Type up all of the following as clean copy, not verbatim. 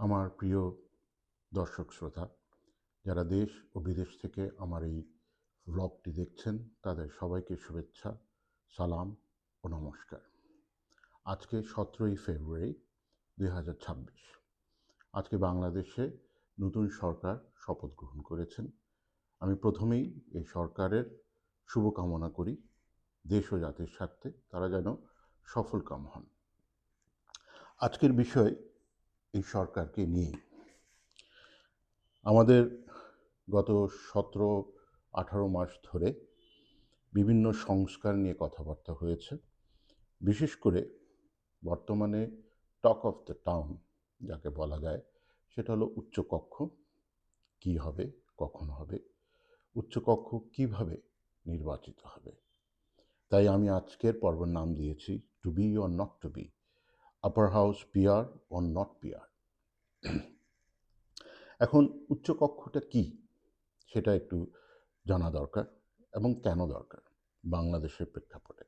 আমার প্রিয় দর্শক শ্রোতা, যারা দেশ ও বিদেশ থেকে আমার এই ব্লগটি দেখছেন, তাদের সবাইকে শুভেচ্ছা, সালাম ও নমস্কার। আজকে 17ই ফেব্রুয়ারি 2026। আজকে বাংলাদেশে নতুন সরকার শপথ গ্রহণ করেছেন। আমি প্রথমেই এই সরকারের শুভকামনা করি, দেশ ও জাতির স্বার্থে তারা যেন সফলকাম হন। আজকের বিষয় এই সরকারকে নিয়েই। আমাদের গত 17-18 মাস ধরে বিভিন্ন সংস্কার নিয়ে কথাবার্তা হয়েছে। বিশেষ করে বর্তমানে টক অফ দ্য টাউন যাকে বলা যায়, সেটা হলো উচ্চকক্ষ কী হবে, কখন হবে, উচ্চকক্ষ কিভাবে নির্বাচিত হবে। তাই আমি আজকের পর্বের নাম দিয়েছি to be or not to be, upper house PR or not PR. এখন উচ্চকক্ষটা কি সেটা একটু জানা দরকার এবং কেন দরকার বাংলাদেশের প্রেক্ষাপটে।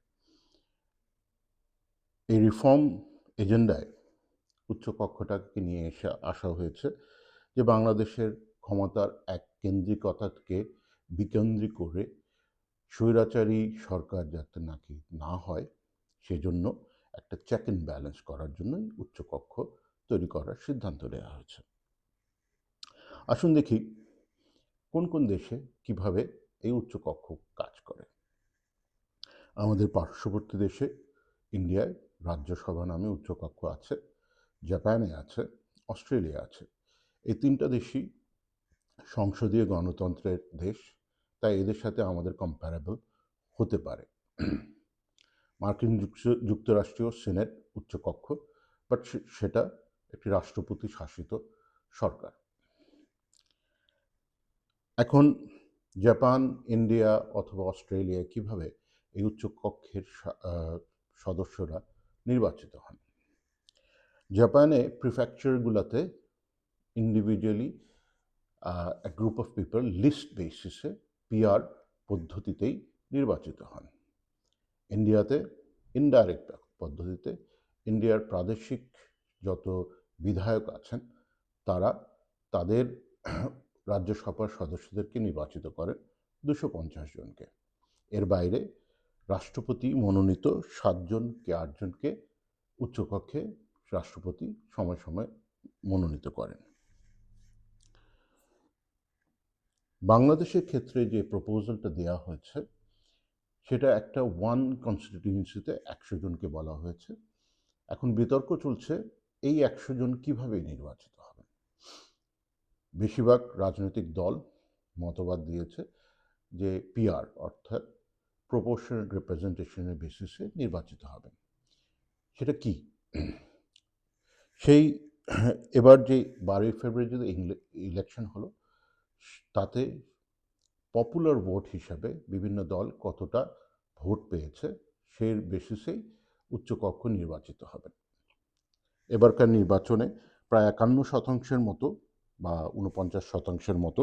এই রিফর্ম এজেন্ডায় উচ্চকক্ষটাকে নিয়ে আসা হয়েছে যে বাংলাদেশের ক্ষমতার এক কেন্দ্রিকতাকে বিকেন্দ্রিক করে স্বৈরাচারী সরকার যাতে নাকি না হয়, সেজন্য একটা চেক অ্যান্ড ব্যালেন্স করার জন্যই উচ্চকক্ষ তৈরি করার সিদ্ধান্ত নেওয়া হয়েছে। আসুন দেখি কোন কোন দেশে কিভাবে এই উচ্চকক্ষ কাজ করে। আমাদের পার্শ্ববর্তী দেশে ইন্ডিয়ায় রাজ্যসভা নামে উচ্চকক্ষ আছে, জাপানে আছে, অস্ট্রেলিয়া আছে। এই তিনটা দেশই সংসদীয় গণতন্ত্রের দেশ, তাই এদের সাথে আমাদের কম্প্যারেবল হতে পারে। মার্কিন যুক্তরাষ্ট্রীয় সিনেট উচ্চকক্ষ, বাট সেটা একটি রাষ্ট্রপতি শাসিত সরকার। এখন জাপান, ইন্ডিয়া অথবা অস্ট্রেলিয়া কিভাবে এই উচ্চকক্ষের সদস্যরা নির্বাচিত হন। জাপানে প্রিফেকচারগুলোতে individually a group of people list বেসিসে পিআর পদ্ধতিতেই নির্বাচিত হন। ইন্ডিয়াতে ইনডাইরেক্ট পদ্ধতিতে ইন্ডিয়ার প্রাদেশিক যত বিধায়ক আছেন তারা তাদের রাজ্যসভার সদস্যদেরকে নির্বাচিত করেন 250 জনকে। এর বাইরে রাষ্ট্রপতি মনোনীত 7 জন কি 8 জনকে উচ্চকক্ষে রাষ্ট্রপতি সময় সময় মনোনীত করেন। বাংলাদেশের ক্ষেত্রে যে প্রপোজালটা দেওয়া হয়েছে সেটা একটা ওয়ান কনস্টিটিউয়েন্সিতে 100 জনকে বলা হয়েছে। এখন বিতর্ক চলছে এই 100 জন কিভাবে নির্বাচিত হবেন। বেশিরভাগ রাজনৈতিক দল মতবাদ দিয়েছে যে পিআর অর্থাৎ প্রপোর্শনাল রিপ্রেজেন্টেশনের বেসিসে নির্বাচিত হবেন। সেটা কি? সেই এবার যে 12ই ফেব্রুয়ারি যে ইলেকশন হলো, তাতে পপুলার ভোট হিসাবে বিভিন্ন দল কতটা ভোট পেয়েছে সেই বেসিসেই উচ্চকক্ষ নির্বাচিত হবেন। এবারকার নির্বাচনে প্রায় 51% মতো বা 49% মতো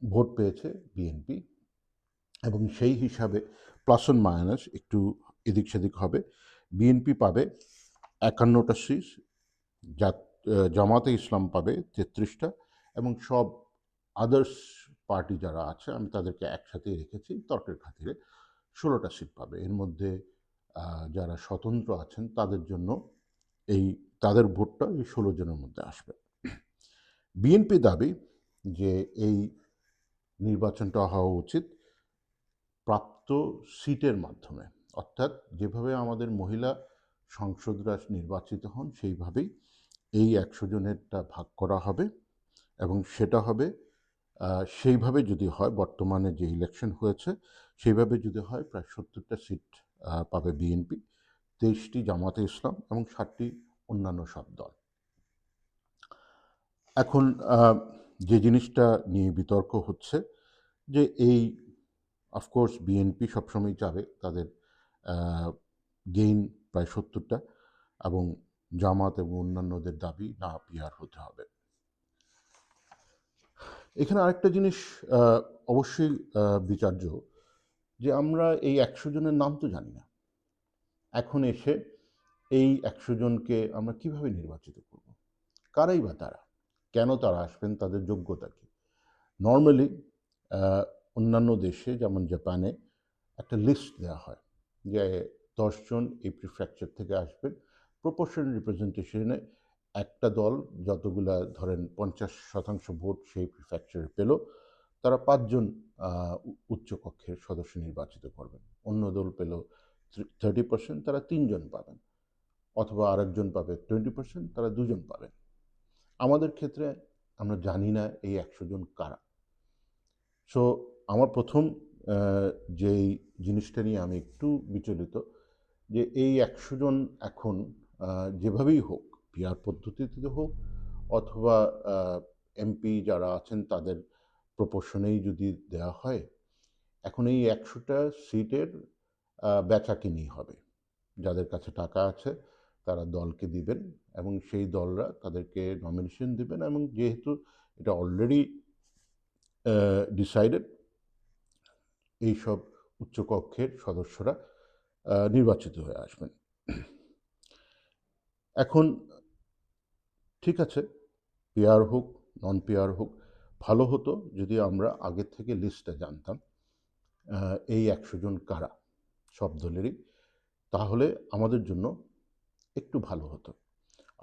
ভোট পেয়েছে বিএনপি, এবং সেই হিসাবে প্লাস অ্যান্ড মাইনাস একটু এদিক সেদিক হবে। বিএনপি পাবে 51টা সিট, জামাতে ইসলাম পাবে 33টা, এবং সব আদার্স পার্টি যারা আছে আমি তাদেরকে একসাথেই রেখেছি তর্কের খাতিরে, 16টা সিট পাবে। এর মধ্যে যারা স্বতন্ত্র আছেন তাদের জন্য তাদের ভোটটা এই 16 জনের মধ্যে আসবে। বিএনপি দাবি যে এই নির্বাচনটা হওয়া উচিত প্রাপ্ত সিটের মাধ্যমে, অর্থাৎ যেভাবে আমাদের মহিলা সংসদরা নির্বাচিত হন সেইভাবেই এই 100 জনেরটা ভাগ করা হবে, এবং সেটা হবে সেইভাবে যদি হয়, বর্তমানে যে ইলেকশন হয়েছে সেইভাবে যদি হয়, প্রায় 70টা সিট পাবে বিএনপি, 23টি জামাতে ইসলাম এবং 7টি অন্যান্য সব দল। এখন যে জিনিসটা নিয়ে বিতর্ক হচ্ছে যে এই অফকোর্স বিএনপি সবসময় চাবে তাদের গেইন প্রায় 70টা, এবং জামাত এবং অন্যান্যদের দাবি না পিআর হতে হবে। এখানে আরেকটা জিনিস অবশ্যই বিচার্য, যে আমরা এই 100 জনের নাম তো জানি না। এখন এসে এই 100 জনকে আমরা কিভাবে নির্বাচিত করব? কারাই বা তারা, কেন তারা আসবেন, তাদের যোগ্যতা কী? নর্মালি অন্যান্য দেশে যেমন জাপানে একটা লিস্ট দেওয়া হয় যে 10 জন এই প্রিফেকচার থেকে আসবেন, প্রপোর্শনাল রিপ্রেজেন্টেশনে একটা দল যতগুলা ধরেন 50% ভোট সেই প্রিফেকচারে পেল, তারা 5 জন উচ্চকক্ষের সদস্য নির্বাচিত করবেন। অন্য দল পেল 30%, তারা 3 জন পাবেন, অথবা আরেকজন পাবে 20%, তারা 2 জন পাবেন। আমাদের ক্ষেত্রে আমরা জানি না এই 100 জন কারা। সো আমার প্রথম যেই জিনিসটা নিয়ে আমি একটু বিচলিত, যে এই 100 জন এখন যেভাবেই হোক, পিআর পদ্ধতিতে হোক অথবা এমপি যারা আছেন তাদের প্রপোর্শনেই যদি দেওয়া হয়, এখন এই 100টা সিটের বেচাকিনি হবে। যাদের কাছে টাকা আছে তারা দলকে দিবেন এবং সেই দলরা তাদেরকে নমিনেশন দিবেন, এবং যেহেতু এটা অলরেডি ডিসাইডেড, এইসব উচ্চকক্ষের সদস্যরা নির্বাচিত হয়ে আসবেন। এখন ঠিক আছে, পিআর হোক নন পিআর হোক, ভালো হতো যদি আমরা আগের থেকে লিস্টটা জানতাম এই 100 জন কারা সব দলেরই, তাহলে আমাদের জন্য একটু ভালো হতো।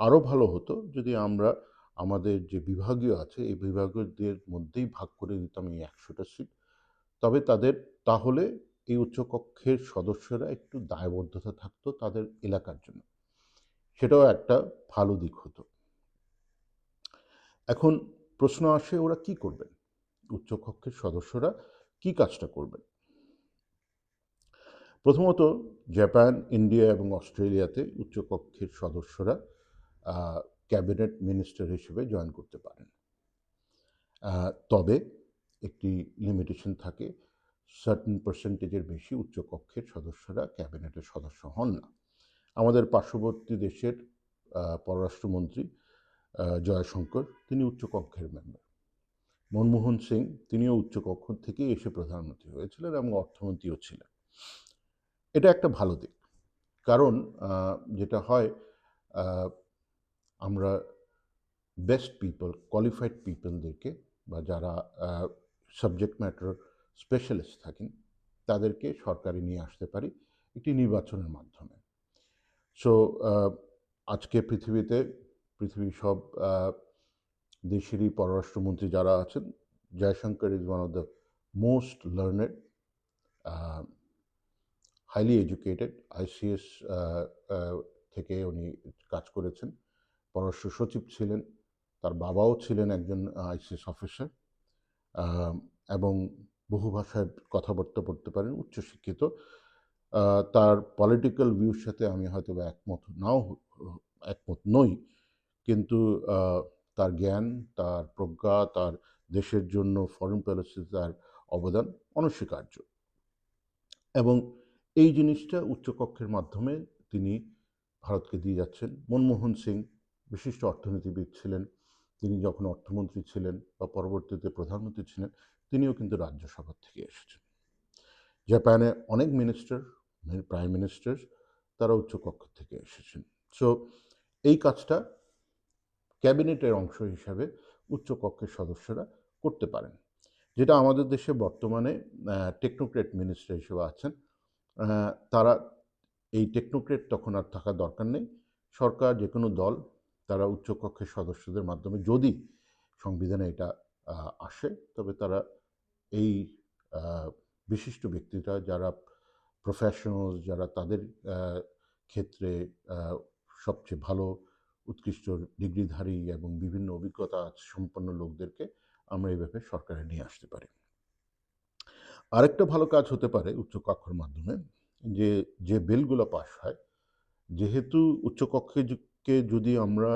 আরও ভালো হতো যদি আমরা আমাদের যে বিভাগীয় আছে এই বিভাগীয়দের মধ্যেই ভাগ করে দিতাম এই 100টা সিট, তবে তাহলে এই উচ্চকক্ষের সদস্যরা একটু দায়বদ্ধতা থাকতো তাদের এলাকার জন্য, সেটাও একটা ভালো দিক হতো। এখন প্রশ্ন আসে, ওরা কি করবেন? উচ্চকক্ষের সদস্যরা কি কাজটা করবেন? প্রথমত, জাপান, ইন্ডিয়া এবং অস্ট্রেলিয়াতে উচ্চকক্ষের সদস্যরা ক্যাবিনেট মিনিস্টার হিসেবে জয়েন করতে পারেন। তবে একটি লিমিটেশন থাকে, সার্টেন পার্সেন্টেজের বেশি উচ্চকক্ষের সদস্যরা ক্যাবিনেটের সদস্য হন না। আমাদের পার্শ্ববর্তী দেশের পররাষ্ট্রমন্ত্রী জয়শঙ্কর, তিনি উচ্চকক্ষের মেম্বার। মনমোহন সিং, তিনিও উচ্চকক্ষ থেকেই এসে প্রধানমন্ত্রী হয়েছিলেন এবং অর্থমন্ত্রীও ছিলেন। এটা একটা ভালো দিক, কারণ যেটা হয়, আমরা বেস্ট পিপল, কোয়ালিফাইড পিপলদেরকে, বা যারা সাবজেক্ট ম্যাটার স্পেশালিস্ট থাকেন, তাদেরকে সরকারে নিয়ে আসতে পারি একটি নির্বাচনের মাধ্যমে। সো আজকে পৃথিবীর সব দেশেরই পররাষ্ট্রমন্ত্রী যারা আছেন, Jaishankar is one of the most learned, highly educated, ICS থেকে উনি কাজ করেছেন, পররাষ্ট্র সচিব ছিলেন, তার বাবাও ছিলেন একজন আইসিএস অফিসার, এবং বহু ভাষায় কথাবার্তা বলতে পারেন, উচ্চশিক্ষিত। তার পলিটিক্যাল ভিউর সাথে আমি হয়তো একমত নই, কিন্তু তার জ্ঞান, তার প্রজ্ঞা, তার দেশের জন্য ফরেন পলিসিতে তার অবদান অনস্বীকার্য। এবং এই জিনিসটা উচ্চকক্ষের মাধ্যমে তিনি ভারতকে দিয়ে যাচ্ছেন। মনমোহন সিং বিশিষ্ট অর্থনীতিবিদ ছিলেন, তিনি যখন অর্থমন্ত্রী ছিলেন বা পরবর্তীতে প্রধানমন্ত্রী ছিলেন, তিনিও কিন্তু রাজ্যসভা থেকে এসেছেন। জাপানে অনেক মিনিস্টার, প্রাইম মিনিস্টার, তারা উচ্চকক্ষ থেকে এসেছেন। সো এই কাজটা ক্যাবিনেটের অংশ হিসাবে উচ্চকক্ষের সদস্যরা করতে পারেন, যেটা আমাদের দেশে বর্তমানে টেকনোক্রেট মিনিস্টার হিসেবে আছেন। তারা এই টেকনোক্রেট তখন আর থাকার দরকার নেই। সরকার, যে কোনো দল, তারা উচ্চকক্ষের সদস্যদের মাধ্যমে, যদি সংবিধানে এটা আসে, তবে তারা এই বিশিষ্ট ব্যক্তিরা, যারা প্রফেশনাল, যারা তাদের ক্ষেত্রে সবচেয়ে ভালো উৎকৃষ্ট ডিগ্রিধারী এবং বিভিন্ন অভিজ্ঞতা সম্পন্ন লোকদেরকে আমরা এইভাবে সরকারে নিয়ে আসতে পারি। আরেকটা ভালো কাজ হতে পারে উচ্চকক্ষের মাধ্যমে, যে বিলগুলো পাস হয়, যেহেতু উচ্চকক্ষকে যদি আমরা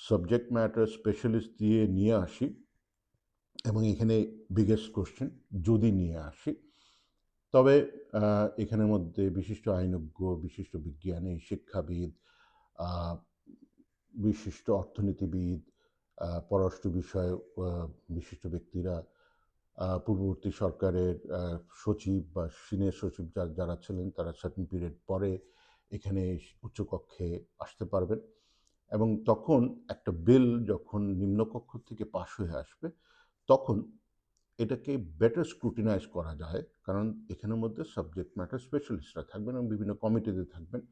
সাবজেক্ট ম্যাটার স্পেশালিস্ট দিয়ে নিয়ে আসি, এবং এখানে বিগেস্ট কোশ্চেন, যদি নিয়ে আসি, তবে এখানের মধ্যে বিশিষ্ট আইনজ্ঞ, বিশিষ্ট বিজ্ঞানী, শিক্ষাবিদ, বিশিষ্ট অর্থনীতিবিদ, পররাষ্ট্র বিষয়ে বিশিষ্ট ব্যক্তিরা, পূর্ববর্তী সরকারের সচিব বা সিনিয়র সচিব যারা ছিলেন, তারা সার্টেন পিরিয়ড পরে এখানে উচ্চকক্ষে আসতে পারবেন এবং তখন একটা বিল যখন নিম্নকক্ষ থেকে পাশ হয়ে আসবে তখন এটাকে বেটার স্ক্রুটিনাইজ করা যায়, কারণ এখানের মধ্যে সাবজেক্ট ম্যাটার স্পেশালিস্টরা থাকবেন এবং বিভিন্ন কমিটিতে থাকবেন।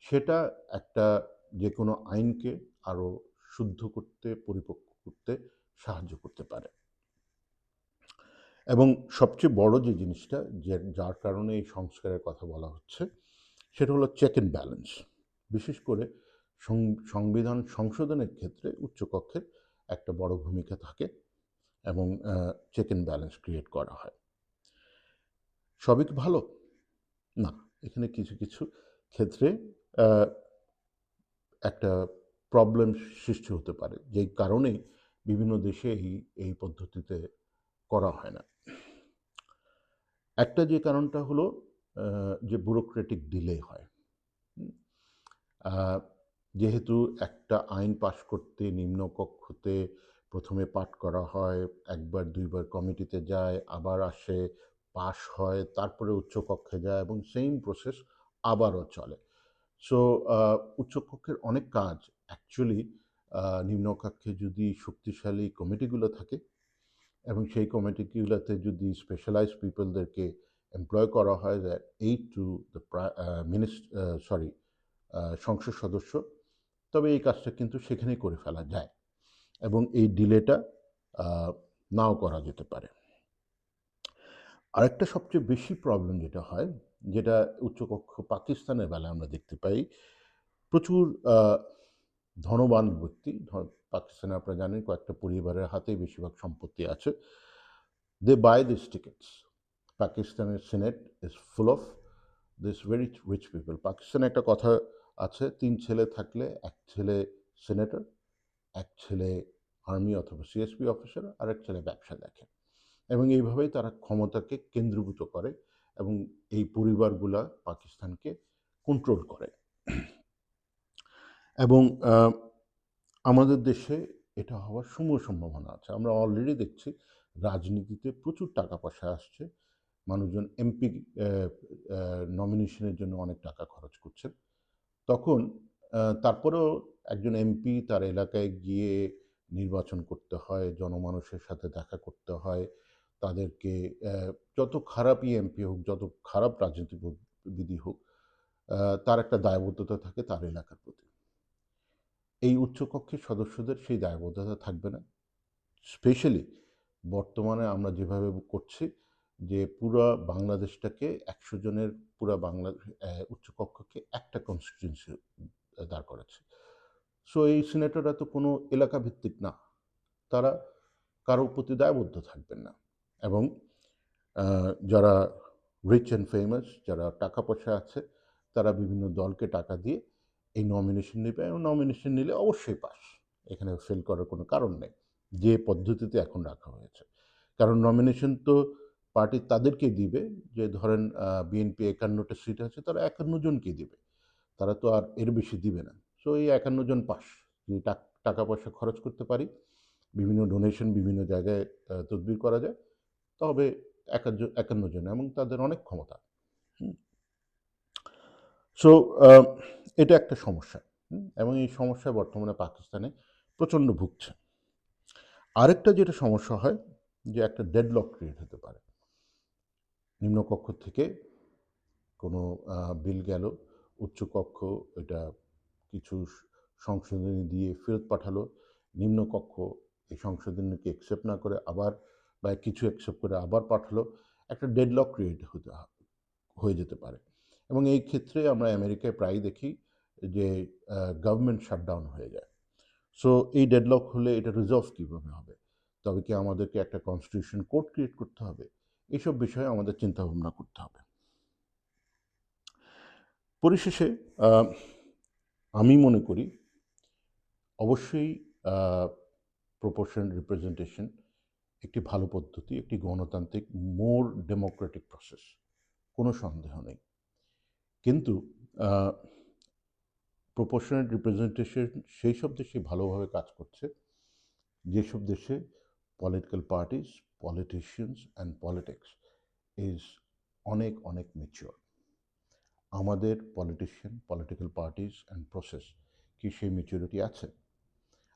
সেটা একটা যে কোনো আইনকে আরও শুদ্ধ করতে, পরিপক্ক করতে সাহায্য করতে পারে। এবং সবচেয়ে বড় যে জিনিসটা যার কারণে এই সংস্কারের কথা বলা হচ্ছে সেটা হলো চেক অ্যান্ড ব্যালেন্স। বিশেষ করে সংবিধান সংশোধনের ক্ষেত্রে উচ্চকক্ষের একটা বড় ভূমিকা থাকে এবং চেক অ্যান্ড ব্যালেন্স ক্রিয়েট করা হয়। সবই কি ভালো? না, এখানে কিছু কিছু ক্ষেত্রে একটা প্রবলেম সৃষ্টি হতে পারে, যেই কারণেই বিভিন্ন দেশে এই পদ্ধতিতে করা হয় না। একটা যে কারণটা হলো যে ব্যুরোক্রেটিক ডিলে হয়। যেহেতু একটা আইন পাশ করতে নিম্নকক্ষতে প্রথমে পাঠ করা হয়, একবার দুইবার কমিটিতে যায়, আবার আসে, পাশ হয়, তারপরে উচ্চকক্ষে যায় এবং সেম প্রসেস আবারও চলে। সো উচ্চকক্ষের অনেক কাজ অ্যাকচুয়ালি নিম্নকক্ষে যদি শক্তিশালী কমিটিগুলো থাকে এবং সেই কমিটিগুলোতে যদি স্পেশালাইজ পিপলদেরকে এমপ্লয় করা হয় দ্যাট এইড টু দ্য সংসদ সদস্য, তবে এই কাজটা কিন্তু সেখানেই করে ফেলা যায় এবং এই ডিলেটা নাও করা যেতে পারে। আরেকটা সবচেয়ে বেশি প্রবলেম যেটা হয়, যেটা উচ্চকক্ষ পাকিস্তানের বেলায় আমরা দেখতে পাই, প্রচুর ধনবান ব্যক্তি, পাকিস্তানে আপনারা জানেন কয়েকটা পরিবারের হাতেই বেশিরভাগ সম্পত্তি আছে, দে বাই দিস টিকেটস। পাকিস্তানের senate is full of this very rich people. পাকিস্তানে একটা কথা আছে, 3 ছেলে থাকলে এক ছেলে সিনেটর, এক ছেলে আর্মি অথবা সিএসপি অফিসার, আর এক ছেলে ব্যবসা দেখে, এবং এইভাবেই তারা ক্ষমতাকে কেন্দ্রীভূত করে এবং এই পরিবারগুলা পাকিস্তানকে কন্ট্রোল করে। এবং আমাদের দেশে এটা হওয়ার সম্ভাবনা আছে। আমরা অলরেডি দেখছি রাজনীতিতে প্রচুর টাকা পয়সা আসছে, মানুষজন এমপি নমিনেশনের জন্য অনেক টাকা খরচ করছেন। তখন তারপরেও একজন এমপি তার এলাকায় গিয়ে নির্বাচন করতে হয়, জনমানুষের সাথে দেখা করতে হয়, তাদেরকে যত খারাপই এমপি হোক, যত খারাপ রাজনীতিবিদই হোক, তার একটা দায়বদ্ধতা থাকে তার এলাকার প্রতি। এই উচ্চকক্ষের সদস্যদের সেই দায়বদ্ধতা থাকবে না। স্পেশালি বর্তমানে আমরা যেভাবে করছি যে পুরা বাংলাদেশটাকে 100 জনের পুরা উচ্চকক্ষকে একটা কনস্টিটিউয়েন্সি দাঁড় করাচ্ছে। সো এই সিনেটররা তো কোনো এলাকা ভিত্তিক না, তারা কারোর প্রতি দায়বদ্ধ থাকবেন না এবং যারা রিচ অ্যান্ড ফেমাস, যারা টাকা পয়সা আছে, তারা বিভিন্ন দলকে টাকা দিয়ে এই নমিনেশন নেবে এবং নমিনেশন নিলে অবশ্যই পাস, এখানে ফেল করার কোনো কারণ নেই যে পদ্ধতিতে এখন রাখা হয়েছে। কারণ নমিনেশন তো পার্টি তাদেরকে দিবে, যে ধরেন বিএনপি 51টা সিট আছে, তারা 51 জনকে দিবে, তারা তো আর এর বেশি দিবে না। সো এই 51 জন পাস, যে টাকা পয়সা খরচ করতে পারি, বিভিন্ন ডোনেশন বিভিন্ন জায়গায় তদবির করা যায়, তবে 51 জন এবং তাদের অনেক ক্ষমতা। সো এটা একটা সমস্যা এবং এই সমস্যায় বর্তমানে পাকিস্তানে প্রচণ্ড ভুগছে। আরেকটা যেটা সমস্যা হয়, যে একটা ডেডলক ক্রিয়েট হতে পারে। নিম্নকক্ষ থেকে কোনো বিল গেল, উচ্চকক্ষ এটা কিছু সংশোধনী দিয়ে ফেরত পাঠালো, নিম্নকক্ষ এই সংশোধনীকে অ্যাকসেপ্ট না করে আবার, বা কিছু অ্যাকসেপ্ট করে আবার পাঠালো, একটা ডেডলক ক্রিয়েট হয়ে যেতে পারে। এবং এই ক্ষেত্রে আমরা আমেরিকায় প্রায় দেখি যে গভর্নমেন্ট শাটডাউন হয়ে যায়। সো এই ডেডলক হলে এটা রিজলভ কীভাবে হবে? তবে কি আমাদেরকে একটা কনস্টিটিউশন কোড ক্রিয়েট করতে হবে? এইসব বিষয়ে আমাদের চিন্তাভাবনা করতে হবে। পরিশেষে আমি মনে করি অবশ্যই প্রপোর্শনাল রিপ্রেজেন্টেশন একটি ভালো পদ্ধতি, একটি গণতান্ত্রিক মোর ডেমোক্রেটিক প্রসেস, কোনো সন্দেহ নেই। কিন্তু প্রপোর্শনাল রিপ্রেজেন্টেশন সেই সব দেশে ভালোভাবে কাজ করছে যেসব দেশে political parties, politicians and politics is অনেক ম্যাচিওর। আমাদের politician, political parties and process কি সেই ম্যাচুরিটি আছে?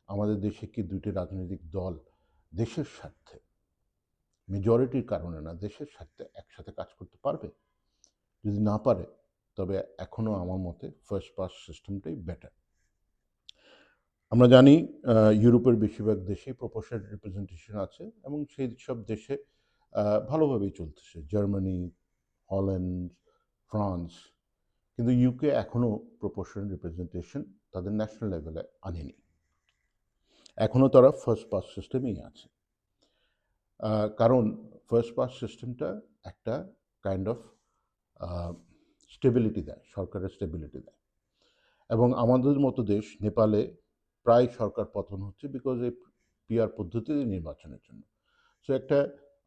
আমাদের দেশে কি দুটি রাজনৈতিক দল দেশের স্বার্থে, মেজরিটির কারণে না, দেশের স্বার্থে একসাথে কাজ করতে পারবে? যদি না পারে, তবে এখনও আমার মতে ফার্স্ট পাস সিস্টেমটাই বেটার। আমরা জানি ইউরোপের বেশিরভাগ দেশেই প্রপোর্শনাল রিপ্রেজেন্টেশন আছে এবং সেই সব দেশে ভালোভাবেই চলতেছে, জার্মানি, হল্যান্ড, ফ্রান্স। কিন্তু ইউকে এখনও প্রপোর্শনাল রিপ্রেজেন্টেশন তাদের ন্যাশনাল লেভেলে আনেনি, এখনও তারা ফার্স্ট পাস সিস্টেমেই আছে। কারণ ফার্স্ট পাস সিস্টেমটা একটা কাইন্ড অফ স্টেবিলিটি দেয়, সরকারের স্টেবিলিটি দেয়। এবং আমাদের মতো দেশ নেপালে প্রায় সরকার পতন হচ্ছে বিকজ এই পিআর পদ্ধতিতে নির্বাচনের জন্য। সো একটা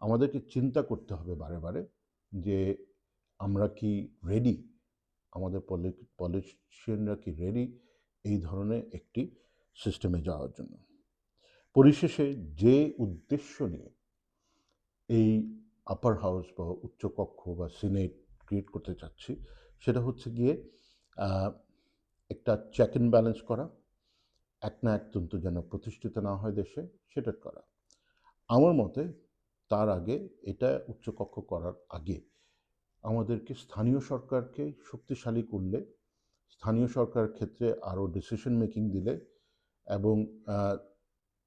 আমাদেরকে চিন্তা করতে হবে বারে বারে যে আমরা কি রেডি, আমাদের পলিটিশিয়ানরা কি রেডি এই ধরনের একটি সিস্টেমে যাওয়ার জন্য। পরিশেষে যে উদ্দেশ্য নিয়ে এই আপার হাউস বা উচ্চকক্ষ বা সিনেট ক্রিয়েট করতে চাচ্ছি, সেটা হচ্ছে গিয়ে একটা চেক অ্যান্ড ব্যালেন্স করা, এক না একতন্ত্র যেন প্রতিষ্ঠিত না হয় দেশে, সেটা করা। আমার মতে তার আগে, এটা উচ্চকক্ষ করার আগে আমাদেরকে স্থানীয় সরকারকে শক্তিশালী করলে, স্থানীয় সরকারের ক্ষেত্রে আরও ডিসিশন মেকিং দিলে এবং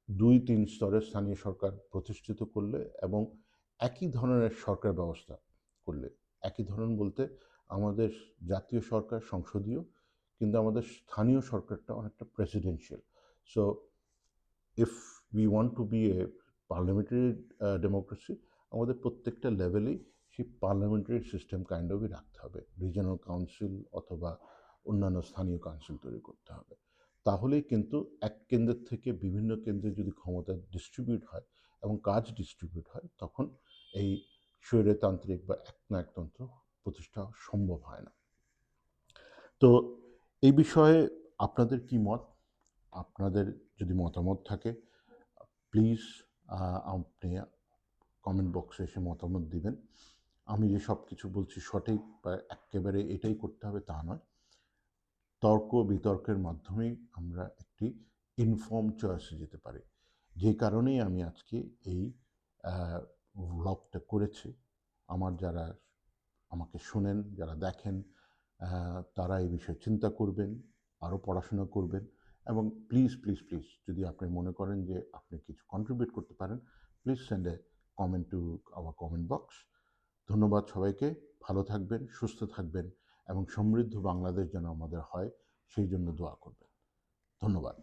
2-3 স্তরের স্থানীয় সরকার প্রতিষ্ঠিত করলে এবং একই ধরনের সরকার ব্যবস্থা করলে, একই ধরনের বলতে আমাদের জাতীয় সরকার সংসদীয়, কিন্তু আমাদের স্থানীয় সরকারটা অনেকটা presidential. So if we want to be a parliamentary democracy, আমাদের প্রত্যেকটা লেভেলেই সেই পার্লামেন্টারি সিস্টেম কাইন্ড অফই রাখতে হবে, রিজিয়নাল কাউন্সিল অথবা অন্যান্য স্থানীয় কাউন্সিল তৈরি করতে হবে। তাহলেই কিন্তু এক কেন্দ্রের থেকে বিভিন্ন কেন্দ্রে যদি ক্ষমতা ডিস্ট্রিবিউট হয় এবং কাজ ডিস্ট্রিবিউট হয়, তখন এই স্বৈরতান্ত্রিক বা একনায়কতন্ত্র প্রতিষ্ঠা সম্ভব হয় না। তো এই বিষয়ে আপনাদের কি মত? আপনাদের যদি মতামত থাকে, প্লিজ আপনি কমেন্ট বক্সে এসে মতামত দিবেন। আমি যে সব কিছু বলছি সঠিক বা একেবারে এটাই করতে হবে তা নয়, তর্ক বিতর্কের মাধ্যমেই আমরা একটি ইনফর্ম চয়েসে যেতে পারি। যে কারণেই আমি আজকে এই ব্লগটা করেছি। আমার যারা আমাকে শোনেন, যারা দেখেন, তারা এই বিষয়ে চিন্তা করবেন, আরও পড়াশোনা করবেন এবং প্লিজ প্লিজ প্লিজ যদি আপনি মনে করেন যে আপনি কিছু কন্ট্রিবিউট করতে পারেন, please send A comment to our comment box. ধন্যবাদ সবাইকে, ভালো থাকবেন, সুস্থ থাকবেন এবং সমৃদ্ধ বাংলাদেশ যেন আমাদের হয় সেই জন্য দোয়া করবেন। ধন্যবাদ।